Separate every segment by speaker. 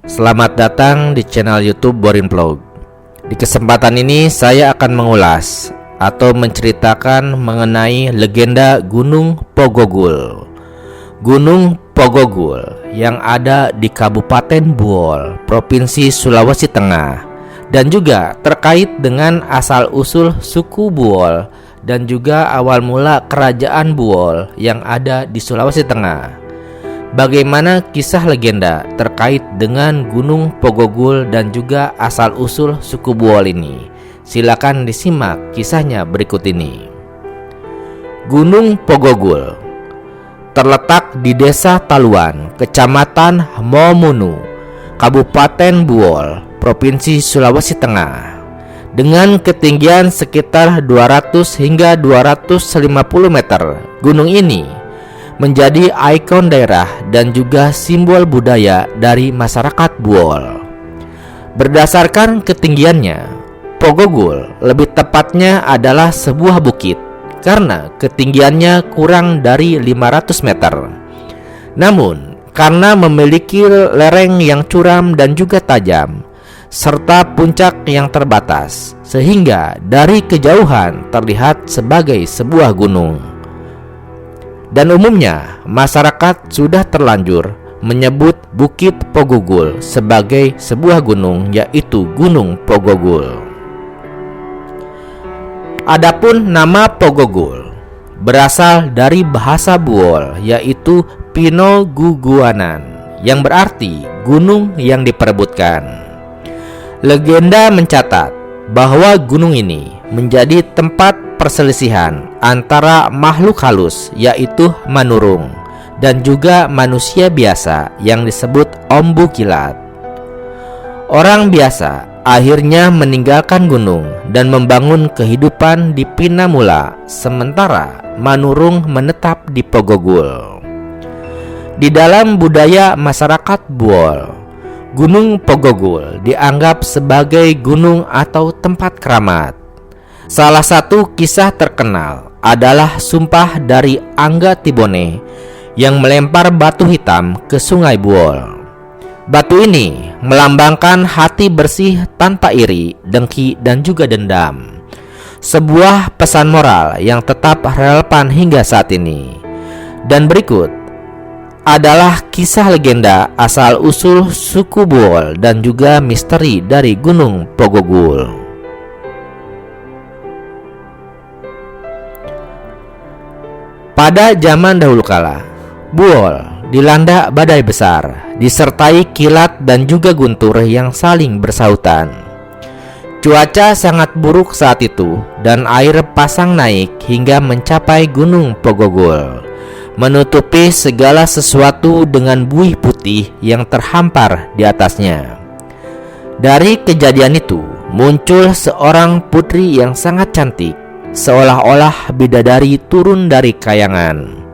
Speaker 1: Selamat datang di channel YouTube Borin Vlog. Di kesempatan ini saya akan mengulas atau menceritakan mengenai legenda Gunung Pogogul. Gunung Pogogul yang ada di Kabupaten Buol, Provinsi Sulawesi Tengah, dan juga terkait dengan asal-usul suku Buol dan juga awal mula kerajaan Buol yang ada di Sulawesi Tengah. Bagaimana kisah legenda terkait dengan Gunung Pogogul dan juga asal-usul suku Buol ini? Silakan disimak kisahnya berikut ini. Gunung Pogogul terletak di Desa Taluan, Kecamatan Momunu, Kabupaten Buol, Provinsi Sulawesi Tengah, dengan ketinggian sekitar 200 hingga 250 meter. Gunung ini menjadi ikon daerah dan juga simbol budaya dari masyarakat Buol. Berdasarkan ketinggiannya, Pogogul lebih tepatnya adalah sebuah bukit karena ketinggiannya kurang dari 500 meter. Namun, karena memiliki lereng yang curam dan juga tajam, serta puncak yang terbatas, sehingga dari kejauhan terlihat sebagai sebuah gunung. Dan umumnya masyarakat sudah terlanjur menyebut Bukit Pogogul sebagai sebuah gunung, yaitu Gunung Pogogul. Adapun nama Pogogul berasal dari bahasa Buol, yaitu Pino Guguanan, yang berarti gunung yang diperebutkan. Legenda mencatat bahwa gunung ini menjadi tempat perselisihan antara makhluk halus, yaitu manurung, dan juga manusia biasa yang disebut Ombu Kilat. Orang biasa akhirnya meninggalkan gunung dan membangun kehidupan di Pinamula, sementara manurung menetap di Pogogul. Di dalam budaya masyarakat Buol, Gunung Pogogul dianggap sebagai gunung atau tempat keramat. Salah satu kisah terkenal adalah sumpah dari Angga Tibone yang melempar batu hitam ke Sungai Buol. Batu ini melambangkan hati bersih tanpa iri, dengki, dan juga dendam. Sebuah pesan moral yang tetap relevan hingga saat ini. Dan berikut adalah kisah legenda asal-usul suku Buol dan juga misteri dari Gunung Pogogul. Pada zaman dahulu kala, Buol dilanda badai besar, disertai kilat dan juga guntur yang saling bersautan. Cuaca sangat buruk saat itu dan air pasang naik hingga mencapai Gunung Pogogul, menutupi segala sesuatu dengan buih putih yang terhampar di atasnya. Dari kejadian itu muncul seorang putri yang sangat cantik, seolah-olah bidadari turun dari kayangan.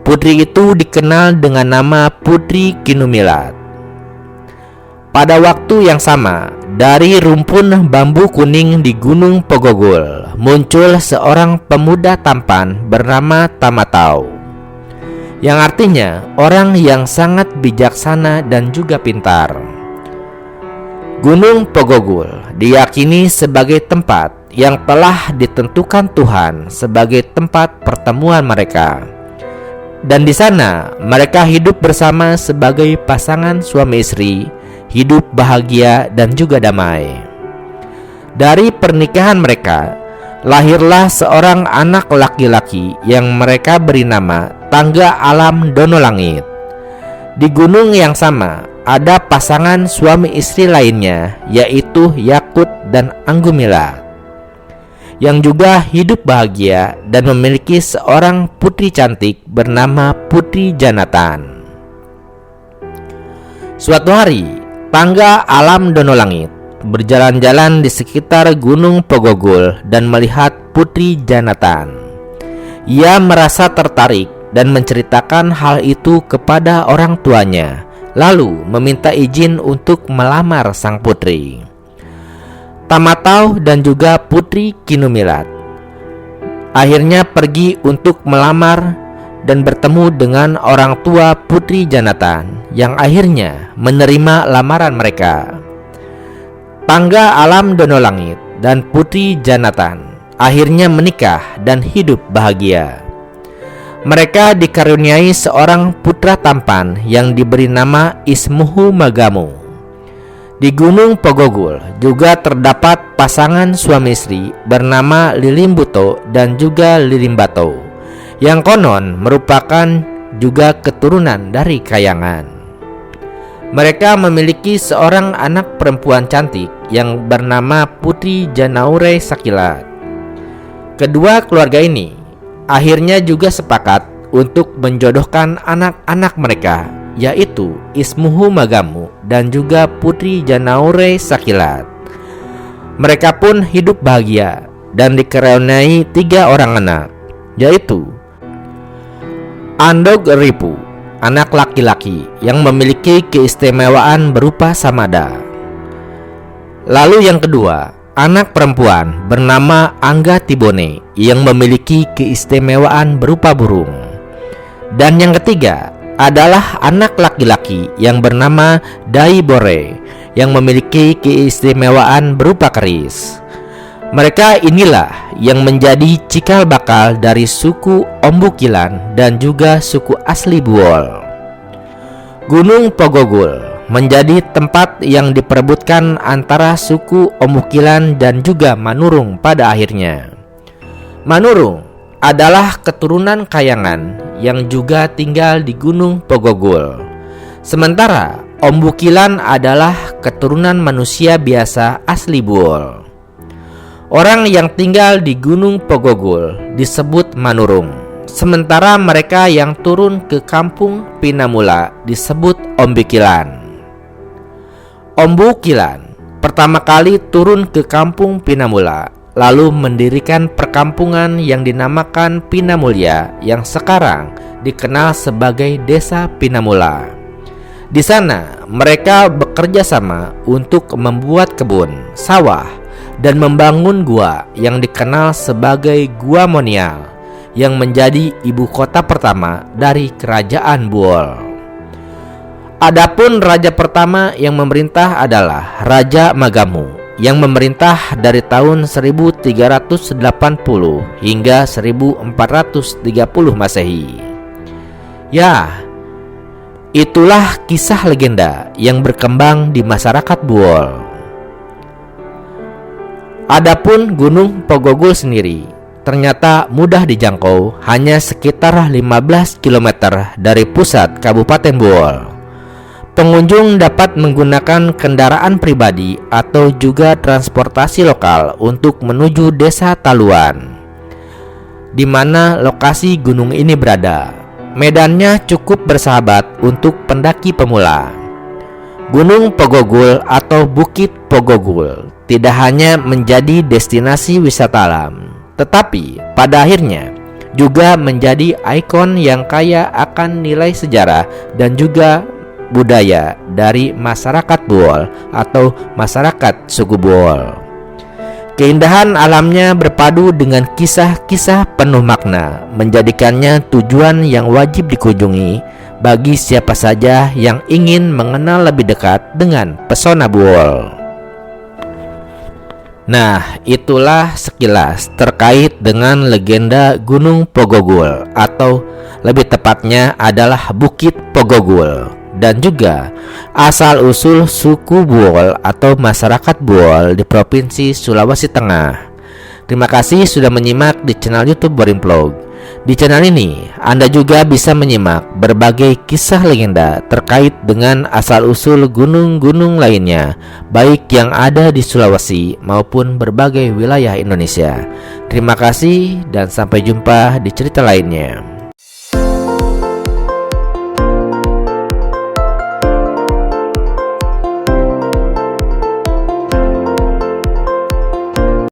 Speaker 1: Putri itu dikenal dengan nama Putri Kinumilat. Pada waktu yang sama, dari rumpun bambu kuning di Gunung Pogogul muncul seorang pemuda tampan bernama Tamatau, yang artinya orang yang sangat bijaksana dan juga pintar. Gunung Pogogul diyakini sebagai tempat yang telah ditentukan Tuhan sebagai tempat pertemuan mereka. Dan di sana mereka hidup bersama sebagai pasangan suami istri, hidup bahagia dan juga damai. Dari pernikahan mereka lahirlah seorang anak laki-laki yang mereka beri nama Tangga Alam Dono Langit. Di gunung yang sama ada pasangan suami istri lainnya, yaitu Yakut dan Anggumilat, yang juga hidup bahagia dan memiliki seorang putri cantik bernama Putri Janatan. Suatu hari, Tangga Alam Dono Langit berjalan-jalan di sekitar Gunung Pogogul dan melihat Putri Janatan. Ia merasa tertarik dan menceritakan hal itu kepada orang tuanya, lalu meminta izin untuk melamar sang putri. Tamatau dan juga Putri Kinumilat akhirnya pergi untuk melamar dan bertemu dengan orang tua Putri Janatan, yang akhirnya menerima lamaran mereka. Pangga Alam Donolangit dan Putri Janatan akhirnya menikah dan hidup bahagia. Mereka dikaruniai seorang putra tampan yang diberi nama Ismuhu Magamu. Di Gunung Pogogul juga terdapat pasangan suami istri bernama Lilimbuto dan juga Lilimbato, yang konon merupakan juga keturunan dari Kayangan. Mereka memiliki seorang anak perempuan cantik yang bernama Putri Janaure Sakilat. Kedua keluarga ini akhirnya juga sepakat untuk menjodohkan anak-anak mereka, yaitu Ismuhu Magamu dan juga Putri Janaure Sakilat. Mereka pun hidup bahagia dan dikaruniai 3 orang anak, yaitu Andog Ripu, anak laki-laki yang memiliki keistimewaan berupa samada. Lalu yang kedua, anak perempuan bernama Angga Tibone yang memiliki keistimewaan berupa burung. Dan yang ketiga adalah anak laki-laki yang bernama Dai Bore yang memiliki keistimewaan berupa keris. Mereka inilah yang menjadi cikal bakal dari suku Ombukilan dan juga suku asli Buol. Gunung Pogogul menjadi tempat yang diperebutkan antara suku Ombukilan dan juga Manurung pada akhirnya. Manurung adalah keturunan Kayangan yang juga tinggal di Gunung Pogogul. Sementara Ombukilan adalah keturunan manusia biasa asli Buol. Orang yang tinggal di Gunung Pogogul disebut Manurung, sementara mereka yang turun ke kampung Pinamula disebut Ombukilan. Ombukilan pertama kali turun ke kampung Pinamula, lalu mendirikan perkampungan yang dinamakan Pinamulya yang sekarang dikenal sebagai Desa Pinamula. Di sana mereka bekerja sama untuk membuat kebun, sawah, dan membangun gua yang dikenal sebagai Gua Monial yang menjadi ibu kota pertama dari kerajaan Buol. Adapun raja pertama yang memerintah adalah Raja Magamu yang memerintah dari tahun 1380 hingga 1430 Masehi. Ya, itulah kisah legenda yang berkembang di masyarakat Buol. Adapun Gunung Pogogul sendiri ternyata mudah dijangkau, hanya sekitar 15 km dari pusat Kabupaten Buol. Pengunjung dapat menggunakan kendaraan pribadi atau juga transportasi lokal untuk menuju Desa Taluan, di mana lokasi gunung ini berada. Medannya cukup bersahabat untuk pendaki pemula. Gunung Pogogul atau Bukit Pogogul tidak hanya menjadi destinasi wisata alam, tetapi pada akhirnya juga menjadi ikon yang kaya akan nilai sejarah dan juga budaya dari masyarakat Buol atau masyarakat suku Buol. Keindahan alamnya berpadu dengan kisah-kisah penuh makna, menjadikannya tujuan yang wajib dikunjungi bagi siapa saja yang ingin mengenal lebih dekat dengan pesona Buol. Nah, itulah sekilas terkait dengan legenda Gunung Pogogul, atau lebih tepatnya adalah Bukit Pogogul, dan juga asal-usul suku Buol atau masyarakat Buol di Provinsi Sulawesi Tengah. Terima kasih sudah menyimak di channel YouTube Boring Vlog. Di channel ini Anda juga bisa menyimak berbagai kisah legenda terkait dengan asal-usul gunung-gunung lainnya, baik yang ada di Sulawesi maupun berbagai wilayah Indonesia. Terima kasih dan sampai jumpa di cerita lainnya.